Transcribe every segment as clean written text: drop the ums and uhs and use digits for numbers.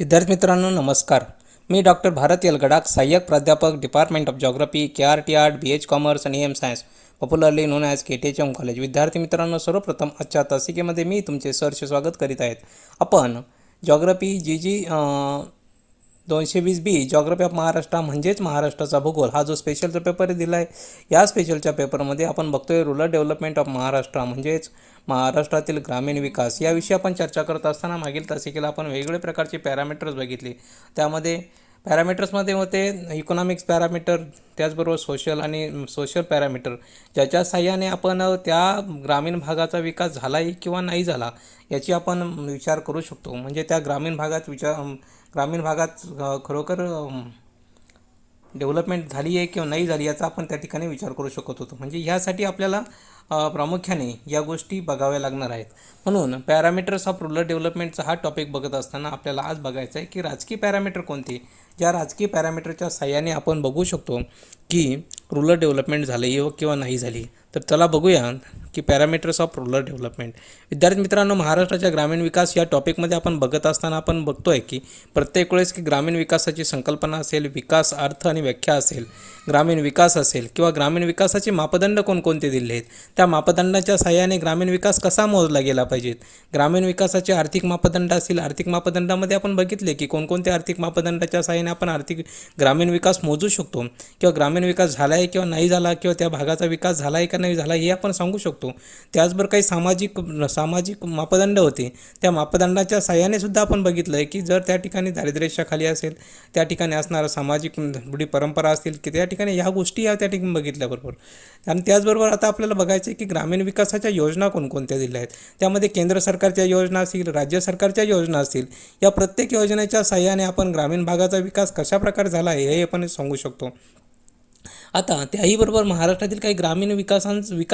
विद्यार्थी मित्रांनो नमस्कार. मी डॉक्टर भारत यलगडाख, सहाय्यक प्राध्यापक department of geography, KRT art, BH commerce आणि AM science, popularly known as KTHM college. विद्यार्थी मित्रांनो, सर्वप्रथम आजच्या तासिकेमध्ये मी तुमचे सहर्ष स्वागत करीत आहेत. आपण geography G 220B geography of Maharashtra म्हणजेच महाराष्ट्राचा भूगोल हा जो स्पेशलचा पेपर दिला आहे, या स्पेशलच्या पेपरमध्ये आपण बघतोय रूरल डेव्हलपमेंट ऑफ महाराष्ट्र म्हणजेच महाराष्ट्रातील ग्रामीण विकास याविषयी आपण चर्चा करत असताना मागील तासिकेला आपण वेगवेगळ्या प्रकारचे पॅरामीटर्स बघितले. त्यामध्ये पॅरामीटर्समध्ये होते इकॉनॉमिक्स पॅरामीटर, त्याचबरोबर सोशल पॅरामीटर, ज्याच्या साहाय्याने आपण त्या ग्रामीण भागाचा विकास झाला आहे किंवा नाही झाला याची आपण विचार करू शकतो. म्हणजे त्या ग्रामीण भागात खरोखर डेव्हलपमेंट झाली आहे किंवा नाही झाली याचा आपण त्या ठिकाणी विचार करू शकत होतो. म्हणजे ह्यासाठी आपल्याला प्रामुख्याने या गोष्टी बघाव्या लागणार आहेत. म्हणून पॅरामीटर्स ऑफ रूरल डेव्हलपमेंटचा हा टॉपिक बघत असताना आपल्याला आज बघायचं आहे की राजकीय पॅरामीटर कोणते, ज्या राजकीय पॅरामीटरच्या साहाय्याने आपण बघू शकतो की रूरल डेव्हलपमेंट झाली किंवा नाही झाली. तर चला बघूया की पॅरामीटर्स ऑफ रूरल डेव्हलपमेंट. विद्यार्थी मित्रांनो, महाराष्ट्राच्या ग्रामीण विकास या टॉपिकमध्ये आपण बघत असताना आपण बघतोय की प्रत्येक वेळेस की ग्रामीण विकासाची संकल्पना असेल, विकास अर्थ आणि व्याख्या असेल, ग्रामीण विकास असेल किंवा ग्रामीण विकासाचे मापदंड कोणकोणते दिले आहेत, त्या मापदंडाच्या साहाय्याने ग्रामीण विकास कसा मोजला गेला पाहिजेत. ग्रामीण विकासाचे आर्थिक मापदंड असतील, आर्थिक मापदंडामध्ये आपण बघितले की कोणकोणत्या आर्थिक मापदंडाच्या साहाय्याने आपण ग्रामीण विकास मोजू शकतो किंवा ग्रामीण विकास झाला आहे किंवा नाही झाला किंवा त्या भागाचा विकास झाला आहे का नाही झाला हे आपण सांगू शकतो. त्याचबरोबर काही सामाजिक मापदंड होते, त्या मापदंडाच्या साहाय्याने सुद्धा आपण बघितलं आहे की जर त्या ठिकाणी दारिद्र्याच्या खाली असेल, त्या ठिकाणी असणारा सामाजिक रूढी परंपरा असतील की त्या ठिकाणी ह्या गोष्टी त्या ठिकाणी बघितल्याबरोबर. आणि त्याचबरोबर आता आपल्याला बघायचं आहे की ग्रामीण विकासाच्या योजना कोणकोणत्या दिल्या आहेत. त्यामध्ये केंद्र सरकारच्या योजना असतील, राज्य सरकारच्या योजना असतील, या प्रत्येक योजनेच्या साहाय्याने आपण ग्रामीण भागाचा विकास कशा प्रकारे झाला आहे हे आपण सांगू शकतो. आता त्याही बरोबर महाराष्ट्रातील काही ग्रामीण विकास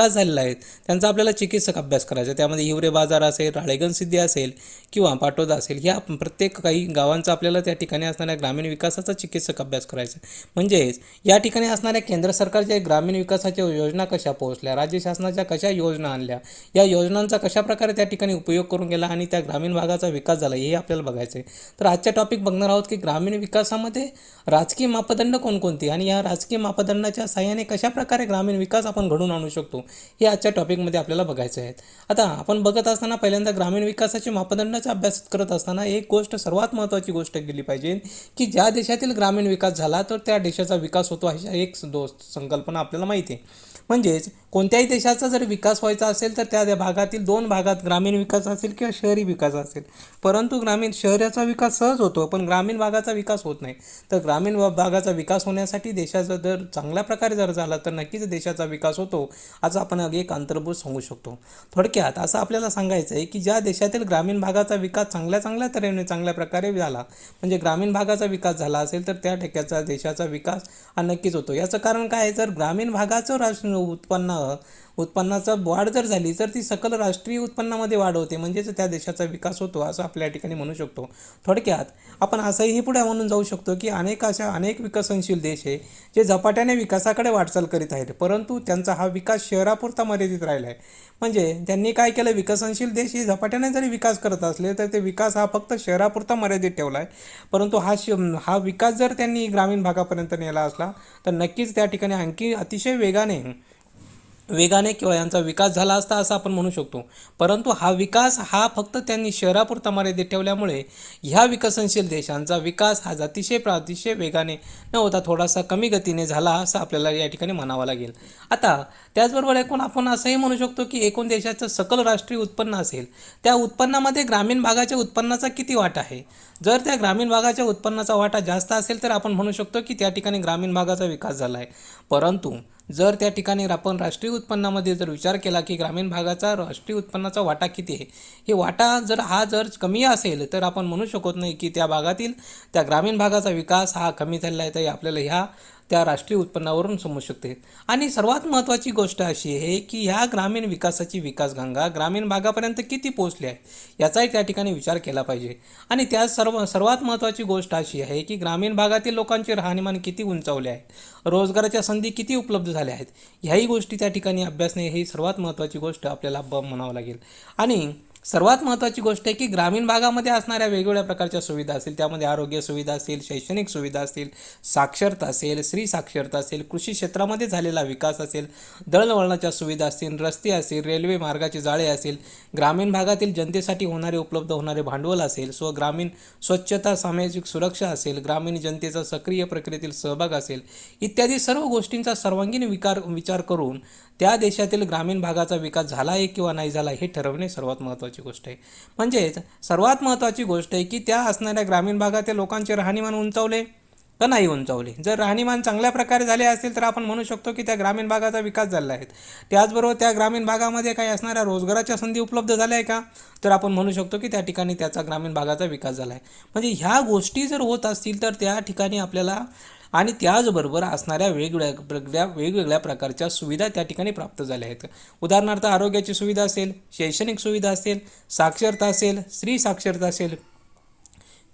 झालेला आहे, त्यांचा आपल्याला चिकित्सक अभ्यास करायचा. त्यामध्ये हिवरे बाजार असेल, राळेगण सिद्धी असेल किंवा पाटोदा असेल, ह्या प्रत्येक काही गावांचा आपल्याला त्या ठिकाणी असणाऱ्या ग्रामीण विकासाचा चिकित्सक अभ्यास करायचा. म्हणजेच या ठिकाणी असणाऱ्या केंद्र सरकारच्या ग्रामीण विकासाच्या योजना कशा पोहोचल्या, राज्य शासनाच्या कशा योजना आणल्या, या योजनांचा कशाप्रकारे त्या ठिकाणी उपयोग करून गेला आणि त्या ग्रामीण भागाचा विकास झाला हे आपल्याला बघायचं आहे. तर आजच्या टॉपिक बघणार आहोत की ग्रामीण विकासामध्ये राजकीय मापदंड कोणकोणते आणि या राजकीय मापदंडाच्या साहाय्याने कशा प्रकारे ग्रामीण विकास आपण घडवून आणू शकतो हे आजच्या टॉपिकमध्ये आपल्याला बघायचे आहेत. आता आपण बघत असताना पहिल्यांदा ग्रामीण विकासाचे मापदंडाचा अभ्यास करत असताना एक गोष्ट, सर्वात महत्त्वाची गोष्ट केली पाहिजे की ज्या देशातील ग्रामीण विकास झाला तर त्या देशाचा विकास होतो अशी एक संकल्पना आपल्याला माहिती आहे. म्हणजेच कोणत्याही देशाचा जर विकास व्हायचा असेल तर त्या भागातील दोन भागात ग्रामीण विकास असेल किंवा शहरी विकास असेल, परंतु शहराचा विकास सहज होतो पण ग्रामीण भागाचा विकास होत नाही. तर ग्रामीण भागाचा विकास होण्यासाठी देशाचा जर चांगल्या प्रकारे जर झाला तर नक्कीच देशाचा विकास होतो, असं आपण एक अंतर्भूत सांगू शकतो. थोडक्यात असं आपल्याला सांगायचं आहे की ज्या देशातील ग्रामीण भागाचा विकास चांगल्या तऱ्हेने चांगल्या प्रकारे झाला, म्हणजे ग्रामीण भागाचा विकास झाला असेल तर त्या ठिकाणचा देशाचा विकास हा नक्कीच होतो. याचं कारण काय आहे, जर ग्रामीण भागाचं उत्पन्नाचा वाढ जर झाली तर ती सकल राष्ट्रीय उत्पन्नामध्ये वाढ होते, म्हणजेच त्या देशाचा विकास होतो असं आपल्या ठिकाणी म्हणू शकतो. थोडक्यात आपण असंही पुढे म्हणून जाऊ शकतो की अनेक विकसनशील देश आहे जे झपाट्याने विकासाकडे वाटचाल करीत आहेत, परंतु त्यांचा हा विकास शहरापुरता मर्यादित राहिला आहे. म्हणजे त्यांनी काय केलं, विकसनशील देश हे झपाट्याने जरी विकास करत असले तर ते विकास हा फक्त शहरापुरता मर्यादित ठेवला आहे, परंतु हा विकास जर त्यांनी ग्रामीण भागापर्यंत नेला असला तर नक्कीच त्या ठिकाणी आणखी अतिशय वेगाने किंवा यांचा विकास झाला असता असं आपण म्हणू शकतो. परंतु हा विकास हा फक्त त्यांनी शहरापुरता मर्यादित ठेवल्यामुळे ह्या विकसनशील देशांचा विकास हा अतिशय वेगाने न होता थोडासा कमी गतीने झाला असं आपल्याला या ठिकाणी म्हणावं लागेल. आता त्याचबरोबर आपण असंही म्हणू शकतो की एकूण देशाचं सकल राष्ट्रीय उत्पन्न असेल, त्या उत्पन्नामध्ये ग्रामीण भागाच्या उत्पन्नाचा किती वाटा आहे. जर त्या ग्रामीण भागाच्या उत्पन्नाचा वाटा जास्त असेल तर आपण म्हणू शकतो की त्या ठिकाणी ग्रामीण भागाचा विकास झाला आहे. परंतु जर त्या ठिकाणी आपण राष्ट्रीय उत्पन्नामध्ये जर विचार केला की ग्रामीण भागाचा राष्ट्रीय उत्पन्नाचा वाटा किती आहे, हे वाटा जर कमी असेल तर आपण म्हणू शकत नाही की त्या भागातील त्या ग्रामीण भागाचा विकास हा कमी झालेला आहे. तर आपल्याला त्या राष्ट्रीय उत्पन्नावरून समजू शकते. आणि सर्वात महत्त्वाची गोष्ट अशी आहे की ह्या ग्रामीण विकासाची विकासगंगा ग्रामीण भागापर्यंत किती पोहोचली आहे याचाही त्या ठिकाणी विचार केला पाहिजे. आणि त्या सर्वात महत्त्वाची गोष्ट अशी आहे की ग्रामीण भागातील लोकांचे राहणीमान किती उंचावले आहे, रोजगाराच्या संधी किती उपलब्ध झाल्या आहेत, ह्याही गोष्टी त्या ठिकाणी अभ्यासणे ही सर्वात महत्त्वाची गोष्ट आपल्याला म्हणावं लागेल. आणि सर्वात महत्त्वाची गोष्ट आहे की ग्रामीण भागामध्ये असणाऱ्या वेगवेगळ्या प्रकारच्या सुविधा असतील, त्यामध्ये आरोग्य सुविधा असतील, शैक्षणिक सुविधा असतील, साक्षरता असेल, स्त्री साक्षरता असेल, कृषी क्षेत्रामध्ये झालेला विकास असेल, दळणवळणाच्या सुविधा असतील, रस्ते असतील, रेल्वे मार्गाचे जाळे असेल, ग्रामीण भागातील जनतेसाठी उपलब्ध होणारे भांडवल असेल, ग्रामीण स्वच्छता, सामाजिक सुरक्षा असेल, ग्रामीण जनतेचा सक्रिय प्रक्रियेतील सहभाग असेल, इत्यादी सर्व गोष्टींचा सर्वांगीण विचार करून त्या देशातील ग्रामीण भागाचा विकास झाला आहे किंवा नाही झाला हे ठरवणे सर्वात महत्त्वाची गोष्ट आहे. म्हणजेच सर्वात महत्त्वाची गोष्ट आहे की त्या असणाऱ्या ग्रामीण भागातील लोकांचे राहणीमान उंचावले का नाही उंचावले. जर राहणीमान चांगल्या प्रकारे झाले असेल तर आपण म्हणू शकतो की त्या ग्रामीण भागाचा विकास झाला आहे. त्याचबरोबर त्या ग्रामीण भागामध्ये काही असणाऱ्या रोजगाराच्या संधी उपलब्ध झाल्या आहे का, तर आपण म्हणू शकतो की त्या ठिकाणी त्याचा ग्रामीण भागाचा विकास झाला आहे. म्हणजे ह्या गोष्टी जर होत असतील तर त्या ठिकाणी आपल्याला आणि त्याचबरोबर असणाऱ्या वेगवेगळ्या प्रकारच्या सुविधा त्या ठिकाणी प्राप्त झाल्या आहेत. उदाहरणार्थ आरोग्याची सुविधा असेल, शैक्षणिक सुविधा असेल, साक्षरता असेल, स्त्री साक्षरता असेल,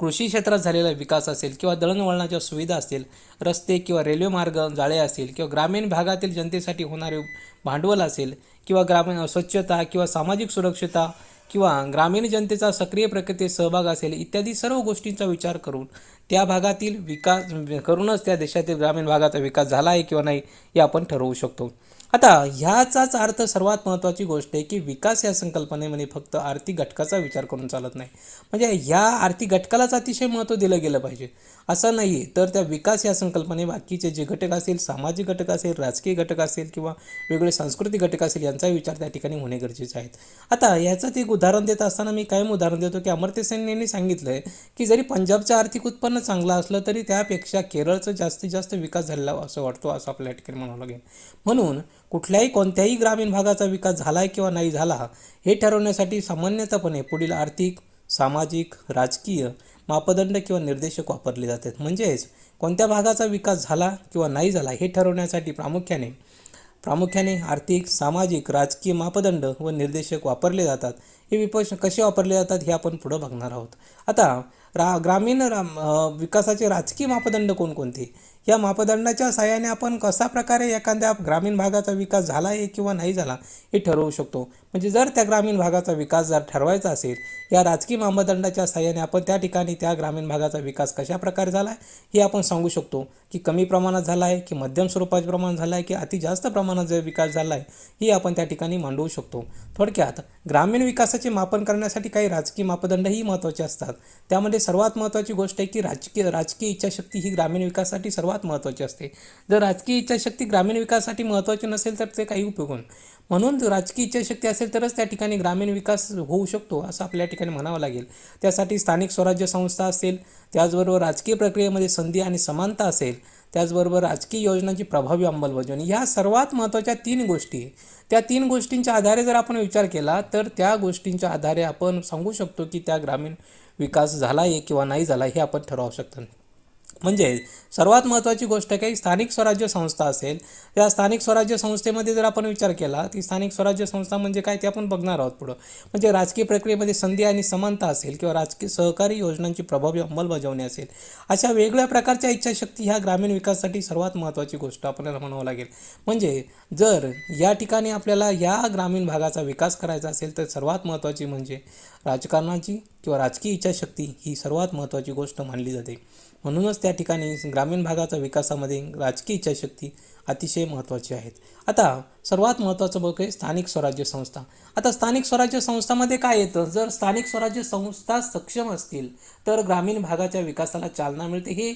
कृषी क्षेत्रात झालेला विकास असेल किंवा दळणवळणाच्या सुविधा असतील, रस्ते किंवा रेल्वे मार्ग जाळे असतील किंवा ग्रामीण भागातील जनतेसाठी होणारे भांडवल असेल किंवा ग्रामीण स्वच्छता किंवा सामाजिक सुरक्षितता किंवा ग्रामीण जनतेचा सक्रिय प्रक्रियेत सहभाग असेल, इत्यादी सर्व गोष्टींचा विचार करून त्या भागातील विकास करूनच त्या देशातील ग्रामीण भागाचा विकास झाला आहे किंवा नाही हे आपण ठरवू शकतो. आता ह्याचाच अर्थ सर्वात महत्त्वाची गोष्ट आहे की विकास या संकल्पनेमध्ये फक्त आर्थिक घटकाचा विचार करून चालत नाही. म्हणजे ह्या आर्थिक घटकालाच अतिशय महत्त्व दिलं गेलं पाहिजे असं नाही, तर त्या विकास या संकल्पने बाकीचे जे घटक असेल, सामाजिक घटक असेल, राजकीय घटक असेल किंवा वेगवेगळे सांस्कृतिक घटक असेल यांचाही विचार त्या ठिकाणी होणे गरजेचे आहेत. आता याचं एक उदाहरण देत असताना मी कायम उदाहरण देतो की अमर्त्य सेन यांनी सांगितलं आहे की जरी पंजाबचं आर्थिक उत्पन्न चांगलं असलं तरी त्यापेक्षा केरळचं जास्तीत जास्त विकास झालेला असं वाटतो, असं आपल्या ठिकाणी म्हणावं लागेल. म्हणून कोणत्याही ग्रामीण भागाचा विकास झाला आहे किंवा नाही झाला हे ठरवण्यासाठी सामान्यतपणे पुढील आर्थिक, सामाजिक, राजकीय मापदंड किंवा निर्देशक वापरले जातात. म्हणजेच कोणत्या भागाचा विकास झाला किंवा नाही झाला हे ठरवण्यासाठी प्रामुख्याने आर्थिक, सामाजिक, राजकीय मापदंड व निर्देशक वापरले जातात. हे कसे वापरले जातात हे आपण पुढं बघणार आहोत. आता ग्रामीण विकासाचे राजकीय मापदंड कोणकोणते, या मापदंडाच्या साहाय्याने आपण कशा प्रकारे एखाद्या ग्रामीण भागाचा विकास झाला आहे किंवा नाही झाला हे ठरवू शकतो. म्हणजे जर त्या ग्रामीण भागाचा विकास जर ठरवायचा असेल, या राजकीय मापदंडाच्या साहाय्याने आपण त्या ठिकाणी त्या ग्रामीण भागाचा विकास कशा प्रकारे झाला आहे हे आपण सांगू शकतो की कमी प्रमाणात झाला आहे की मध्यम स्वरूपाच्या प्रमाणात झाला आहे की अति जास्त प्रमाणात जर विकास झाला आहे हे आपण त्या ठिकाणी मांडवू शकतो. थोडक्यात ग्रामीण विकासाचे मापन करण्यासाठी काही राजकीय मापदंडही महत्त्वाचे असतात. त्यामध्ये सर्वात महत्त्वाची गोष्ट आहे की राजकीय इच्छाशक्ती ही ग्रामीण विकासासाठी सर्वात महत्त्वाची असते. जर राजकीय इच्छाशक्ती ग्रामीण विकासासाठी महत्त्वाची नसेल तर ते काही उपयोग नाही. म्हणून राजकीय इच्छाशक्ती असेल तरच त्या ठिकाणी ग्रामीण विकास होऊ शकतो असं आपल्या ठिकाणी म्हणावं लागेल. त्यासाठी स्थानिक स्वराज्य संस्था असेल, त्याचबरोबर राजकीय प्रक्रियेमध्ये संधी आणि समानता असेल, त्याचबरोबर राजकीय योजनांची प्रभावी अंमलबजावणी, ह्या सर्वात महत्त्वाच्या 3 गोष्टी आहे. त्या 3 गोष्टींच्या आधारे जर आपण विचार केला तर त्या गोष्टींच्या आधारे आपण सांगू शकतो की त्या ग्रामीण विकास झाला आहे किंवा नाही झाला हे आपण ठरवू शकतो. म्हणजे सर्वात महत्त्वाची गोष्ट काही स्थानिक स्वराज्य संस्था असेल, त्या स्थानिक स्वराज्य संस्थेमध्ये जर आपण विचार केला ती स्थानिक स्वराज्य संस्था म्हणजे काय ते आपण बघणार आहोत पुढं. म्हणजे राजकीय प्रक्रियेमध्ये संधी आणि समानता असेल किंवा राजकीय सहकारी योजनांची प्रभावी अंमलबजावणी असेल, अशा वेगवेगळ्या प्रकारच्या इच्छाशक्ती ह्या ग्रामीण विकासासाठी सर्वात महत्त्वाची गोष्ट आपल्याला म्हणावं लागेल. म्हणजे जर या ठिकाणी आपल्याला या ग्रामीण भागाचा विकास करायचा असेल तर सर्वात महत्त्वाची म्हणजे राजकारणाची किंवा राजकीय इच्छाशक्ती ही सर्वात महत्त्वाची गोष्ट मानली जाते. म्हणूनच त्या ठिकाणी ग्रामीण भागाच्या विकासामध्ये राजकीय इच्छाशक्ती अतिशय महत्त्वाची आहेत. आता सर्वात महत्त्वाचं बघ आहे स्थानिक स्वराज्य संस्था. आता स्थानिक स्वराज्य संस्थामध्ये काय येतं, जर स्थानिक स्वराज्य संस्था सक्षम असतील तर ग्रामीण भागाच्या विकासाला चालना मिळते. हे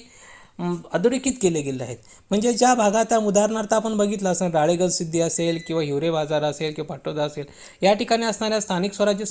अधोरेखित केले गेले आहेत. म्हणजे ज्या भागात उदाहरणार्थ आपण बघितलं असेल राळेगण सिद्धी असेल किंवा हिवरे बाजार असेल किंवा पाटोदा असेल, या ठिकाणी असणाऱ्या स्थानिक स्वराज्य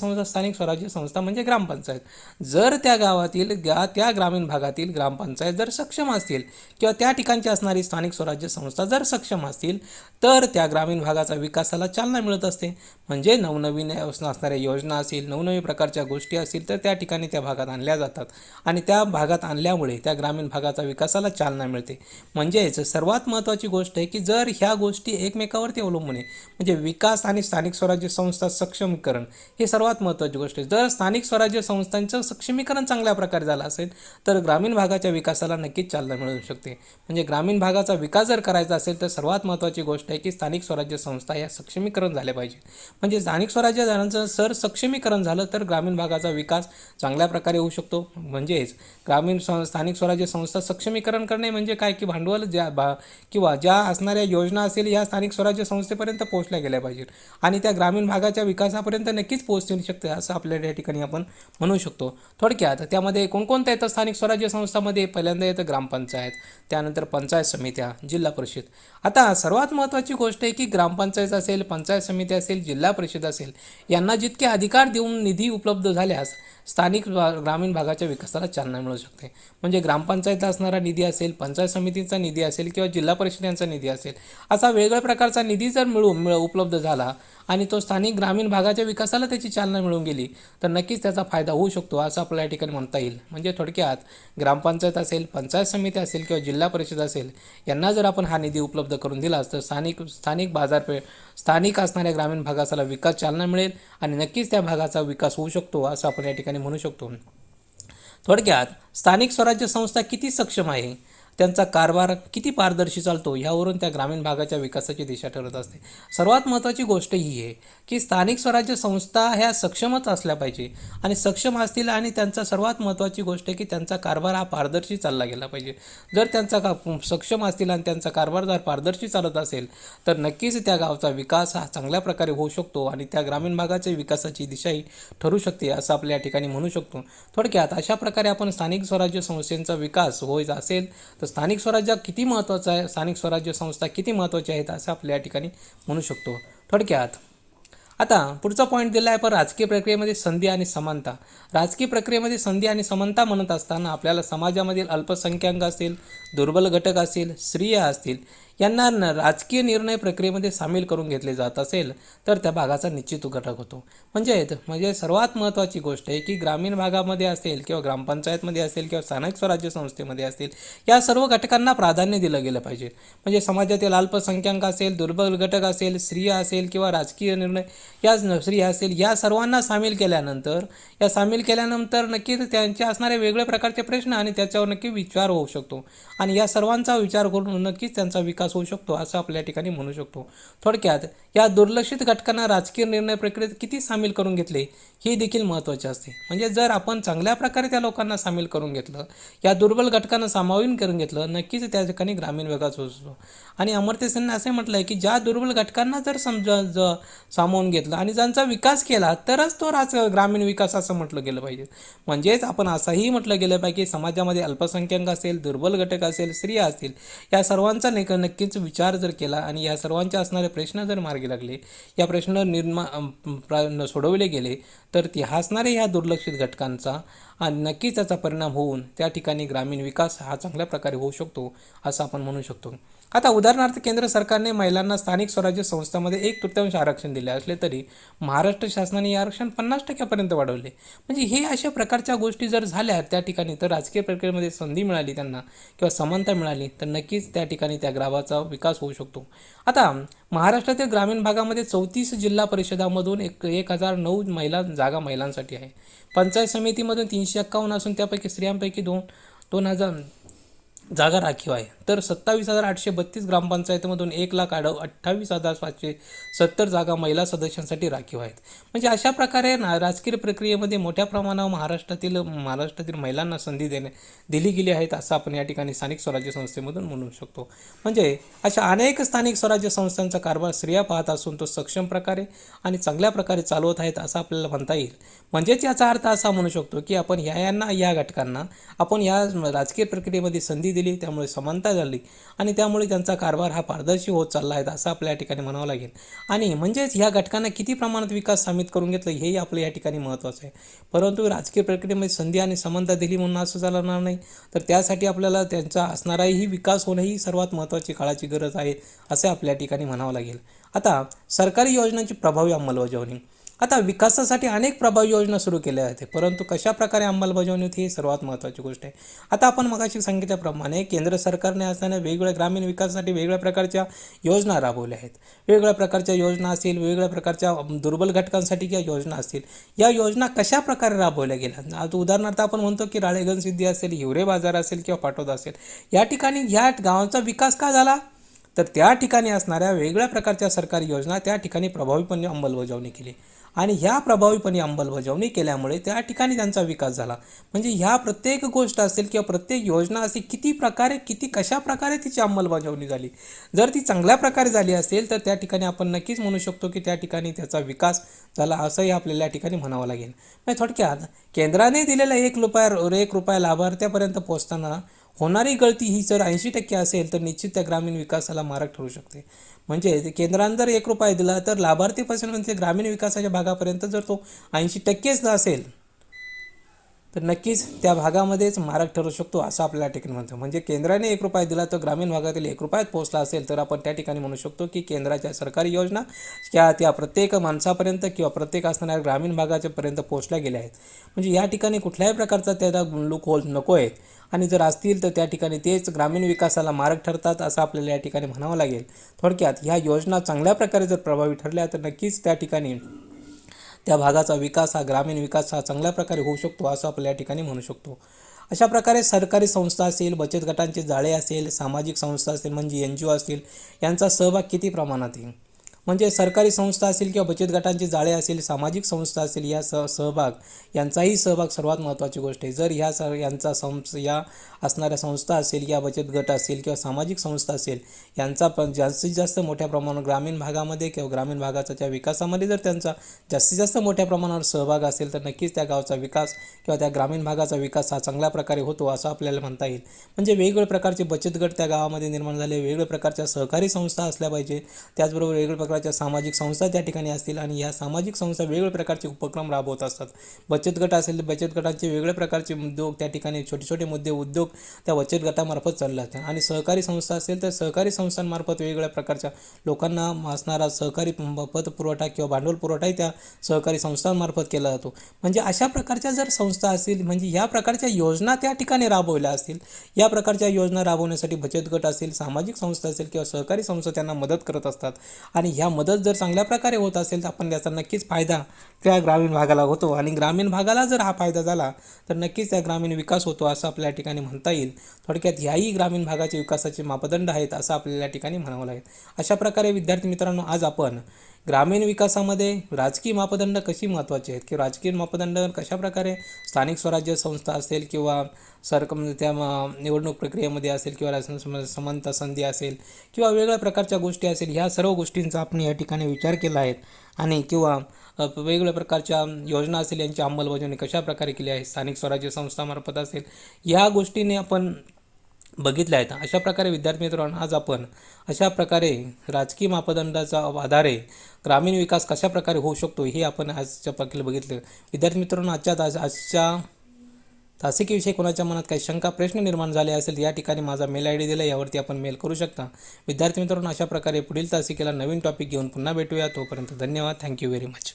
संस्था म्हणजे ग्रामपंचायत. जर त्या गावातील त्या ग्रामीण भागातील ग्रामपंचायत जर सक्षम असतील किंवा त्या ठिकाणची असणारी स्थानिक स्वराज्य संस्था जर सक्षम असतील तर त्या ग्रामीण भागाचा विकासाला चालना मिळत असते. म्हणजे नवनवीन असणाऱ्या योजना असतील, नवनवीन प्रकारच्या गोष्टी असतील तर त्या ठिकाणी त्या भागात आणल्या जातात आणि त्या भागात आणल्यामुळे त्या ग्रामीण भागाचा विकास विकासाला चालना मिळते. म्हणजेच सर्वात महत्त्वाची गोष्ट आहे की जर ह्या गोष्टी एकमेकावरती अवलंबून आहे, म्हणजे विकास आणि स्थानिक स्वराज्य संस्था सक्षमीकरण हे सर्वात महत्त्वाची गोष्ट आहे. जर स्थानिक स्वराज्य संस्थांचं सक्षमीकरण चांगल्या प्रकारे झालं असेल तर ग्रामीण भागाच्या विकासाला नक्कीच चालना मिळू शकते. म्हणजे ग्रामीण भागाचा विकास जर करायचा असेल तर सर्वात महत्त्वाची गोष्ट आहे की स्थानिक स्वराज्य संस्था या सक्षमीकरण झाल्या पाहिजे. म्हणजे स्थानिक स्वराज्याचं जर सक्षमीकरण झालं तर ग्रामीण भागाचा विकास चांगल्या प्रकारे होऊ शकतो. म्हणजेच स्थानिक स्वराज्य संस्था सक्षमीकरण करणे म्हणजे काय की भांडवल किंवा ज्या असणाऱ्या योजना असेल या स्थानिक स्वराज्य संस्थेपर्यंत पोहोचल्या गेल्या पाहिजेत आणि त्या ग्रामीण भागाच्या विकासापर्यंत नक्कीच पोहोचू शकते असं आपल्या या ठिकाणी आपण म्हणू शकतो. थोडक्यात त्यामध्ये कोणकोणत्या येतं स्थानिक स्वराज्य संस्थांमध्ये? पहिल्यांदा येतं ग्रामपंचायत, त्यानंतर पंचायत समित्या, जिल्हा परिषद. आता सर्वात महत्त्वाची गोष्ट आहे की ग्रामपंचायत असेल, पंचायत समिती असेल, जिल्हा परिषद असेल यांना जितके अधिकार देऊन निधी उपलब्ध झाल्यास स्थानिक ग्रामीण भागाच्या विकासाला चालना मिळू शकते. म्हणजे ग्रामपंचायतला असणारा निधी असेल, पंचायत समितीचा निधी असेल किंवा जिल्हा परिषद यांचा निधी असेल, असा वेगळ्या प्रकारचा निधी जर उपलब्ध झाला आणि तो स्थानिक ग्रामीण भागाच्या विकासाला त्याची चालना मिळून गेली तर नक्कीच त्याचा फायदा होऊ शकतो असं आपल्या या ठिकाणी म्हणता येईल. म्हणजे थोडक्यात ग्रामपंचायत असेल, पंचायत समिती असेल किंवा जिल्हा परिषद असेल यांना जर आपण हा निधी उपलब्ध करून दिलास तर स्थानिक बाजारपेठ, स्थानिक असणाऱ्या ग्रामीण भागाला विकास चालना मिळेल आणि नक्कीच त्या भागाचा विकास होऊ शकतो असं आपण या ठिकाणी म्हणू शकतो. थोडक्यात स्थानिक स्वराज्य संस्था किती सक्षम आहे, त्यांचा कारभार किती पारदर्शी चालतो ह्यावरून त्या ग्रामीण भागाच्या विकासाची दिशा ठरत असते. सर्वात महत्त्वाची गोष्ट ही आहे की स्थानिक स्वराज्य संस्था ह्या सक्षमच असल्या पाहिजे आणि सक्षम असतील आणि त्यांचा सर्वात महत्त्वाची गोष्ट आहे की त्यांचा कारभार हा पारदर्शी चालला गेला पाहिजे. जर त्यांचा सक्षम असतील आणि त्यांचा कारभार जर पारदर्शी चालत असेल तर नक्कीच त्या गावचा विकास हा चांगल्या प्रकारे होऊ शकतो आणि त्या ग्रामीण भागाच्या विकासाची दिशाही ठरू शकते असं आपल्या या ठिकाणी म्हणू शकतो. थोडक्यात अशा प्रकारे आपण स्थानिक स्वराज्य संस्थेचा विकास होत असेल तर स्थानिक स्वराज्य किती महत्त्वाचं आहे, स्थानिक स्वराज्य संस्था किती महत्त्वाच्या आहेत असं आपल्या या ठिकाणी म्हणू शकतो. थोडक्यात आता पुढचा पॉईंट दिला आहे पण राजकीय प्रक्रियेमध्ये संधी आणि समानता. राजकीय प्रक्रियेमध्ये संधी आणि समानता म्हणत असताना आपल्याला समाजामधील अल्पसंख्याक असतील, दुर्बल घटक असतील, स्त्रिया असतील यांना राजकीय निर्णय प्रक्रियेमध्ये सामील करून घेतले जात असेल तर त्या भागाचा निश्चित घटक होतो. म्हणजे सर्वात महत्त्वाची गोष्ट आहे की ग्रामीण भागामध्ये असेल किंवा ग्रामपंचायतमध्ये असेल किंवा स्थानिक स्वराज्य संस्थेमध्ये असेल या सर्व घटकांना प्राधान्य दिलं गेलं पाहिजे. म्हणजे समाजातील अल्पसंख्याक असेल, दुर्बल घटक असेल, स्त्रिया असेल किंवा राजकीय निर्णय या स्त्रिया असेल या सर्वांना सामील केल्यानंतर नक्कीच त्यांचे असणारे वेगवेगळ्या प्रकारचे प्रश्न आणि त्याच्यावर नक्की विचार होऊ शकतो आणि या सर्वांचा विचार करून नक्कीच त्यांचा विकास होऊ शकतो असं आपल्या ठिकाणी म्हणू शकतो. थोडक्यात या दुर्लक्षित घटकांना राजकीय निर्णय प्रक्रियेत किती सामील करून घेतले हे देखील महत्त्वाचे असते. म्हणजे जर आपण चांगल्या प्रकारे त्या लोकांना सामील करून घेतलं, या दुर्बल घटकांना सामावून करून घेतलं, नक्कीच त्या ठिकाणी ग्रामीण विकास होऊ शकतो. आणि अमर्त्य सेनने असे म्हटलं आहे की ज्या दुर्बल घटकांना जर सामावून घेतलं आणि ज्यांचा विकास केला तरच तो ग्रामीण विकास असं म्हटलं गेलं पाहिजे. म्हणजेच आपण असंही म्हटलं गेलं पाहिजे की समाजामध्ये अल्पसंख्याक असेल, दुर्बल घटक असेल, स्त्रिया असतील या सर्वांचा नक्कीच विचार जर केला आणि या सर्वांचे असणारे प्रश्न जर मार्गी लागले, या प्रश्न सोडवले गेले तर ती असणारे ह्या दुर्लक्षित घटकांचा आणि नक्कीच त्याचा परिणाम होऊन त्या ठिकाणी ग्रामीण विकास हा चांगल्या प्रकारे होऊ शकतो असं आपण म्हणू शकतो. आता उदाहरणार्थ केंद्र सरकारने महिलांना स्थानिक स्वराज्य संस्थांमध्ये 1/3 आरक्षण दिले असले तरी महाराष्ट्र शासनाने हे आरक्षण 50% वाढवले. म्हणजे हे अशा प्रकारच्या गोष्टी जर झाल्या त्या ठिकाणी तर राजकीय प्रक्रियेमध्ये संधी मिळाली त्यांना किंवा समानता मिळाली तर नक्कीच त्या ठिकाणी त्या गावाचा विकास होऊ शकतो. आता महाराष्ट्रातील ग्रामीण भागामध्ये 34 जिल्हा परिषदामधून 1009 जागा महिलांसाठी आहे. पंचायत समितीमधून 351 असून त्यापैकी स्त्रियांपैकी 2000 जागा राखीव आहे. तर 27,832 ग्रामपंचायतीमधून 1,28,570 जागा महिला सदस्यांसाठी राखीव आहेत. म्हणजे अशा प्रकारे राजकीय प्रक्रियेमध्ये मोठ्या प्रमाणावर महाराष्ट्रातील महिलांना संधी दिली गेली आहेत असं आपण या ठिकाणी स्थानिक स्वराज्य संस्थेमधून म्हणू शकतो. म्हणजे अशा अनेक स्थानिक स्वराज्य संस्थांचा कारभार स्त्रिया पाहत असून तो सक्षम प्रकारे आणि चांगल्या प्रकारे चालवत आहेत असं आपल्याला म्हणता येईल. म्हणजेच याचा अर्थ असा म्हणू शकतो की आपण या घटकांना आपण या राजकीय प्रक्रियेमध्ये संधी दिली, त्यामुळे समानता झाली आणि त्यामुळे त्यांचा कारभार हा पारदर्शी होत चालला आहे असं आपल्या या ठिकाणी म्हणावं लागेल. आणि म्हणजेच ह्या घटकांना किती प्रमाणात विकास सामील करून घेतलं हेही आपल्या या ठिकाणी महत्त्वाचं आहे. परंतु राजकीय प्रक्रियेमध्ये संधी आणि समानता दिली म्हणून असं चालणार नाही, तर त्यासाठी आपल्याला त्यांचा असणाराही विकास होणं ही सर्वात महत्त्वाची काळाची गरज आहे असं आपल्या ठिकाणी म्हणावं लागेल. आता सरकारी योजनांची प्रभावी अंमलबजावणी. आता विकासासाठी अनेक प्रभावी योजना सुरू केल्या जाते, परंतु कशा प्रकारे अंमलबजावणी होती ही सर्वात महत्त्वाची गोष्ट आहे. आता आपण मगाशी सांगितल्याप्रमाणे केंद्र सरकारने असताना वेगवेगळ्या ग्रामीण विकासासाठी वेगवेगळ्या प्रकारच्या योजना राबवल्या आहेत. वेगवेगळ्या प्रकारच्या योजना असतील, वेगवेगळ्या प्रकारच्या दुर्बल घटकांसाठी ज्या योजना असतील, या योजना कशा प्रकारे राबवल्या गेल्या. आता उदाहरणार्थ आपण म्हणतो की राळेगणसिद्धी असेल, हिवरे बाजार असेल किंवा पाटोदा असेल, या ठिकाणी ह्या गावांचा विकास का झाला, तर त्या ठिकाणी असणाऱ्या वेगवेगळ्या प्रकारच्या सरकारी योजना त्या ठिकाणी प्रभावीपणे अंमलबजावणी केली आणि ह्या प्रभावीपणे अंमलबजावणी केल्यामुळे त्या ठिकाणी त्यांचा विकास झाला. म्हणजे ह्या प्रत्येक गोष्ट असेल किंवा प्रत्येक योजना असेल, कशा प्रकारे तिची अंमलबजावणी झाली. जर ती चांगल्या प्रकारे झाली असेल तर त्या ठिकाणी आपण नक्कीच म्हणू शकतो की त्या ठिकाणी त्याचा विकास झाला असंही आपल्याला या ठिकाणी म्हणावं लागेल. म्हणजे थोडक्यात केंद्राने दिलेला एक रुपया लाभार्थ्यापर्यंत पोहोचताना होणारी गळती ही जर 80% असेल तर निश्चित त्या ग्रामीण विकासाला मारक ठरू शकते. म्हणजे केंद्राने जर ₹1 दिला तर लाभार्थीपासून म्हणजे ग्रामीण विकासाच्या भागापर्यंत जर तो 80%च असेल तर नक्कीच त्या भागामध्येच मारक ठरू शकतो असं आपल्याला ठिकाणी म्हणतो. म्हणजे केंद्राने ₹1 दिला तर ग्रामीण भागातील ₹1 पोहोचला असेल तर आपण त्या ठिकाणी म्हणू शकतो की केंद्राच्या सरकारी योजना त्या प्रत्येक माणसापर्यंत किंवा प्रत्येक असणाऱ्या ग्रामीण भागाच्यापर्यंत पोहोचल्या गेल्या आहेत. म्हणजे या ठिकाणी कुठल्याही प्रकारचा त्याला लूक होल नको आहेत आणि जर असतील तर त्या ठिकाणी तेच ग्रामीण विकासाला मारक ठरतात असं आपल्याला या ठिकाणी म्हणावं लागेल. थोडक्यात ह्या योजना चांगल्या प्रकारे जर प्रभावी ठरल्या तर नक्कीच त्या ठिकाणी त्या भागाचा विकास हा ग्रामीण विकास हा चांगल्या प्रकारे होऊ शकतो असं आपल्या या ठिकाणी म्हणू शकतो. अशा प्रकारे सरकारी संस्था असेल, बचत गटांचे जाळे असेल, सामाजिक संस्था असेल म्हणजे NGO असतील, यांचा सहभाग किती प्रमाणात आहे. म्हणजे सरकारी संस्था असेल किंवा बचत गटांचे जाळे असेल, सामाजिक संस्था असेल, या यांचाही सहभाग सर्वात महत्त्वाची गोष्ट आहे. जर या असणाऱ्या संस्था असेल, या बचत गट असेल किंवा सामाजिक संस्था असेल, यांचा पण जास्तीत जास्त मोठ्या प्रमाणावर ग्रामीण भागामध्ये किंवा ग्रामीण भागाच्या विकासामध्ये जर त्यांचा जास्तीत जास्त मोठ्या प्रमाणावर सहभाग असेल तर नक्कीच त्या गावचा विकास किंवा त्या ग्रामीण भागाचा विकास हा चांगल्या प्रकारे होतो असं आपल्याला म्हणता येईल. म्हणजे वेगवेगळ्या प्रकारचे बचत गट त्या गावामध्ये निर्माण झाले, वेगवेगळ्या प्रकारच्या सहकारी संस्था असल्या पाहिजे, त्याचबरोबर वेगवेगळ्या प्रकारच्या सामाजिक संस्था त्या ठिकाणी असतील आणि या सामाजिक संस्था वेगवेगळ्या प्रकारचे उपक्रम राबवत असतात. बचत गट असेल तर बचत गटांचे वेगवेगळ्या प्रकारचे उद्योग त्या ठिकाणी छोटे छोटे उद्योग त्या बचत गटामार्फत चालले असतात आणि सहकारी संस्था असेल तर सहकारी संस्थांमार्फत वेगवेगळ्या प्रकारच्या लोकांना असणारा सहकारी पतपुरवठा किंवा भांडवल पुरवठाही त्या सहकारी संस्थांमार्फत केला जातो. म्हणजे अशा प्रकारच्या जर संस्था असतील म्हणजे या प्रकारच्या योजना त्या ठिकाणी राबवल्या असतील, या प्रकारच्या योजना राबवण्यासाठी बचत गट असेल, सामाजिक संस्था असेल किंवा सहकारी संस्था त्यांना मदत करत असतात आणि ह्या मदत जर चांगल्या प्रकारे होत असेल तर आपण त्याचा नक्कीच फायदा त्या ग्रामीण भागाला होतो आणि ग्रामीण भागाला जर हा फायदा झाला तर नक्कीच त्या ग्रामीण विकास होतो असं आपल्या ठिकाणी म्हणता येईल. थोडक्यात ह्याही ग्रामीण भागाचे विकासाचे मापदंड आहेत असं आपल्याला या ठिकाणी म्हणावं लागेल. अशा प्रकारे विद्यार्थी मित्रांनो आज आपण ग्रामीण विकासामध्ये राजकीय मापदंड कशी महत्त्वाचे आहेत किंवा राजकीय मापदंड कशाप्रकारे स्थानिक स्वराज्य संस्था असेल किंवा त्या निवडणूक प्रक्रियेमध्ये असेल किंवा समानता संधी असेल किंवा वेगवेगळ्या प्रकारच्या गोष्टी असेल, ह्या सर्व गोष्टींचा आपण या ठिकाणी विचार केला आहे आणि किंवा वेगवेगळ्या प्रकारच्या योजना असेल यांची अंमलबजावणी कशा प्रकारे केली आहे, स्थानिक स्वराज्य संस्थामार्फत असेल, ह्या गोष्टीने आपण बघितल्या आहेत. अशा प्रकारे विद्यार्थी मित्रांनो आज आपण अशा प्रकारे राजकीय मापदंडाच्या आधारे ग्रामीण विकास कशा प्रकारे होऊ शकतो हे आपण आजच्या प्रकारे बघितलं. विद्यार्थी मित्रांनो आजच्या तासिकेविषयी कोणाच्या मनात काही शंका प्रश्न निर्माण झाले असेल या ठिकाणी माझा मेल ID दिला, यावरती आपण मेल करू शकता. विद्यार्थी मित्रांनो अशा प्रकारे पुढील तासिकेला नवीन टॉपिक घेऊन पुन्हा भेटूया. तोपर्यंत धन्यवाद. Thank you very much.